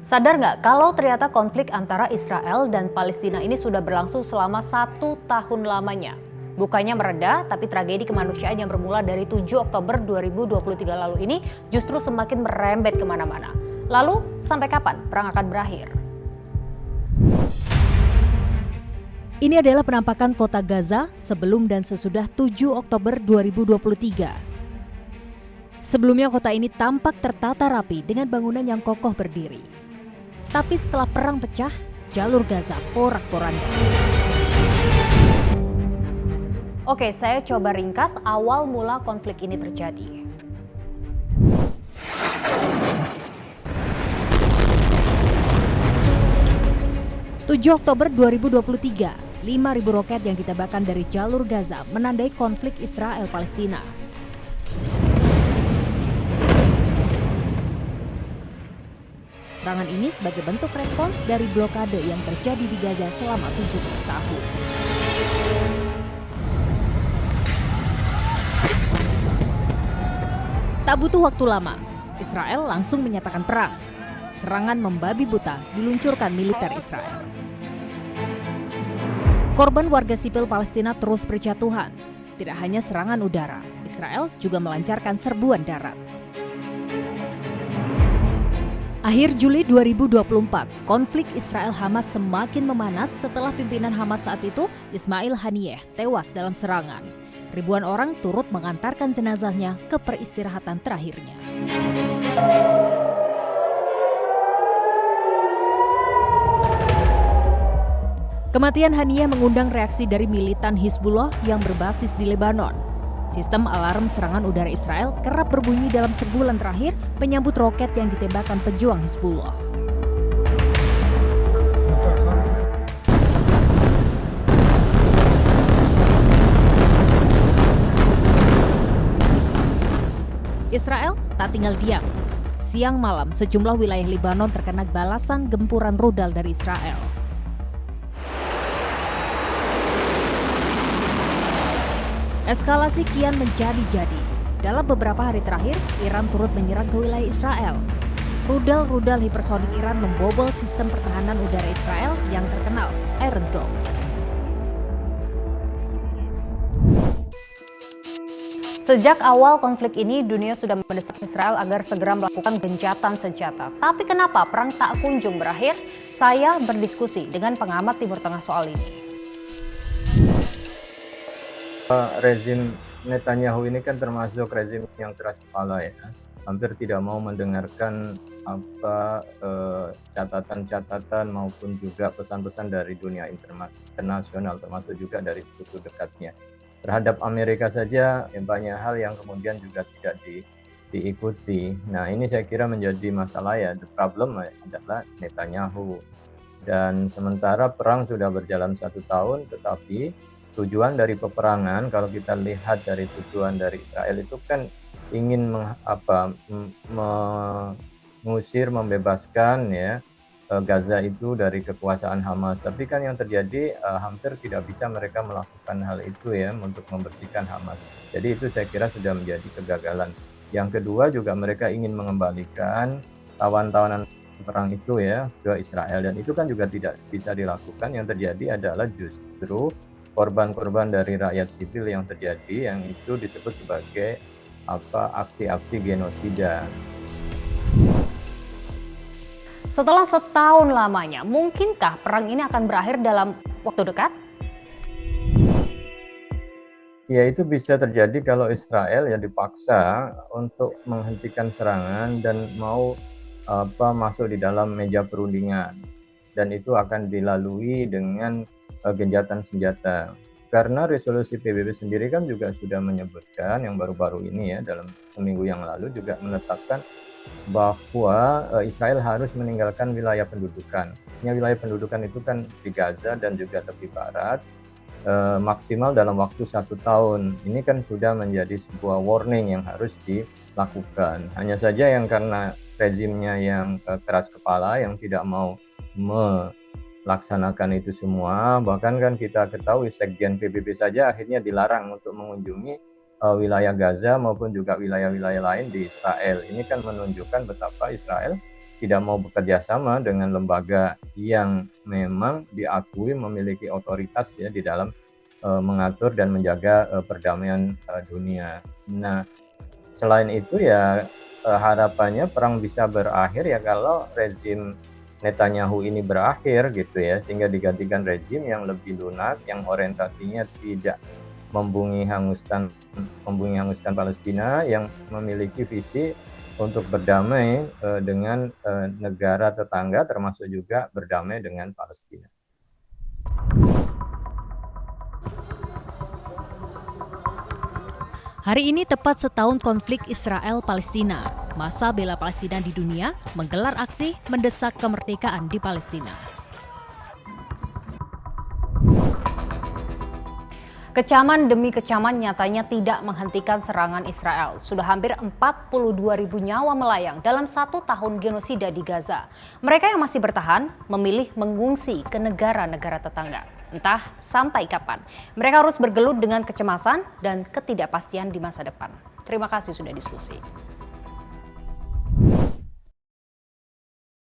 Sadar nggak kalau ternyata konflik antara Israel dan Palestina ini sudah berlangsung selama 1 tahun lamanya. Bukannya mereda, tapi tragedi kemanusiaan yang bermula dari 7 Oktober 2023 lalu ini justru semakin merembet kemana-mana. Lalu, sampai kapan perang akan berakhir? Ini adalah penampakan kota Gaza sebelum dan sesudah 7 Oktober 2023. Sebelumnya kota ini tampak tertata rapi dengan bangunan yang kokoh berdiri. Tapi setelah perang pecah, jalur Gaza porak-poranda. Oke, saya coba ringkas awal mula konflik ini terjadi. Tujuh Oktober 2023, 5.000 roket yang ditembakkan dari jalur Gaza menandai konflik Israel-Palestina. Serangan ini sebagai bentuk respons dari blokade yang terjadi di Gaza selama 17 tahun. Tak butuh waktu lama, Israel langsung menyatakan perang. Serangan membabi buta diluncurkan militer Israel. Korban warga sipil Palestina terus berjatuhan. Tidak hanya serangan udara, Israel juga melancarkan serbuan darat. Akhir Juli 2024, konflik Israel-Hamas semakin memanas setelah pimpinan Hamas saat itu, Ismail Haniyeh, tewas dalam serangan. Ribuan orang turut mengantarkan jenazahnya ke peristirahatan terakhirnya. Kematian Haniyeh mengundang reaksi dari militan Hizbullah yang berbasis di Lebanon. Sistem alarm serangan udara Israel kerap berbunyi dalam sebulan terakhir menyambut roket yang ditembakkan pejuang Hizbullah. Israel tak tinggal diam. Siang malam sejumlah wilayah Lebanon terkena balasan gempuran rudal dari Israel. Eskalasi kian menjadi-jadi. Dalam beberapa hari terakhir, Iran turut menyerang ke wilayah Israel. Rudal-rudal hipersonik Iran membobol sistem pertahanan udara Israel yang terkenal Iron Dome. Sejak awal konflik ini, dunia sudah mendesak Israel agar segera melakukan gencatan senjata. Tapi kenapa perang tak kunjung berakhir? Saya berdiskusi dengan pengamat Timur Tengah soal ini. Rezim Netanyahu ini kan termasuk rezim yang keras kepala ya, hampir tidak mau mendengarkan catatan-catatan maupun juga pesan-pesan dari dunia internasional, termasuk juga dari sekutu dekatnya. Terhadap Amerika saja banyak hal yang kemudian juga tidak diikuti. Nah, ini saya kira menjadi masalah ya. The problem adalah Netanyahu. Dan sementara perang sudah berjalan 1 tahun, tetapi tujuan dari peperangan, kalau kita lihat dari tujuan dari Israel itu kan ingin mengusir, membebaskan ya Gaza itu dari kekuasaan Hamas. Tapi kan yang terjadi hampir tidak bisa mereka melakukan hal itu ya untuk membersihkan Hamas. Jadi itu saya kira sudah menjadi kegagalan. Yang kedua juga mereka ingin mengembalikan tawan-tawanan perang itu ya ke Israel, dan itu kan juga tidak bisa dilakukan. Yang terjadi adalah justru korban-korban dari rakyat sipil yang terjadi, yang itu disebut sebagai aksi-aksi genosida. Setelah setahun lamanya, mungkinkah perang ini akan berakhir dalam waktu dekat? Ya, itu bisa terjadi kalau Israel ya dipaksa untuk menghentikan serangan dan mau masuk di dalam meja perundingan, dan itu akan dilalui dengan gencatan senjata. Karena resolusi PBB sendiri kan juga sudah menyebutkan, yang baru-baru ini ya dalam seminggu yang lalu juga menetapkan bahwa Israel harus meninggalkan wilayah pendudukan. Wilayah pendudukan itu kan di Gaza dan juga tepi barat, maksimal dalam waktu 1 tahun. Ini kan sudah menjadi sebuah warning yang harus dilakukan. Hanya saja yang karena rezimnya yang keras kepala, yang tidak mau melaksanakan itu semua, bahkan kan kita ketahui Sekjen PBB saja akhirnya dilarang untuk mengunjungi wilayah Gaza maupun juga wilayah-wilayah lain di Israel. Ini kan menunjukkan betapa Israel tidak mau bekerja sama dengan lembaga yang memang diakui memiliki otoritas ya di dalam mengatur dan menjaga perdamaian dunia. Nah, selain itu ya harapannya perang bisa berakhir ya kalau rezim Netanyahu ini berakhir gitu ya, sehingga digantikan rezim yang lebih lunak, yang orientasinya tidak membumi hanguskan Palestina, yang memiliki visi untuk berdamai dengan negara tetangga, termasuk juga berdamai dengan Palestina. Hari ini tepat setahun konflik Israel-Palestina. Masa Bela Palestina di dunia menggelar aksi mendesak kemerdekaan di Palestina. Kecaman demi kecaman nyatanya tidak menghentikan serangan Israel. Sudah hampir 42.000 nyawa melayang dalam 1 tahun genosida di Gaza. Mereka yang masih bertahan memilih mengungsi ke negara-negara tetangga. Entah sampai kapan. Mereka harus bergelut dengan kecemasan dan ketidakpastian di masa depan. Terima kasih sudah diskusi.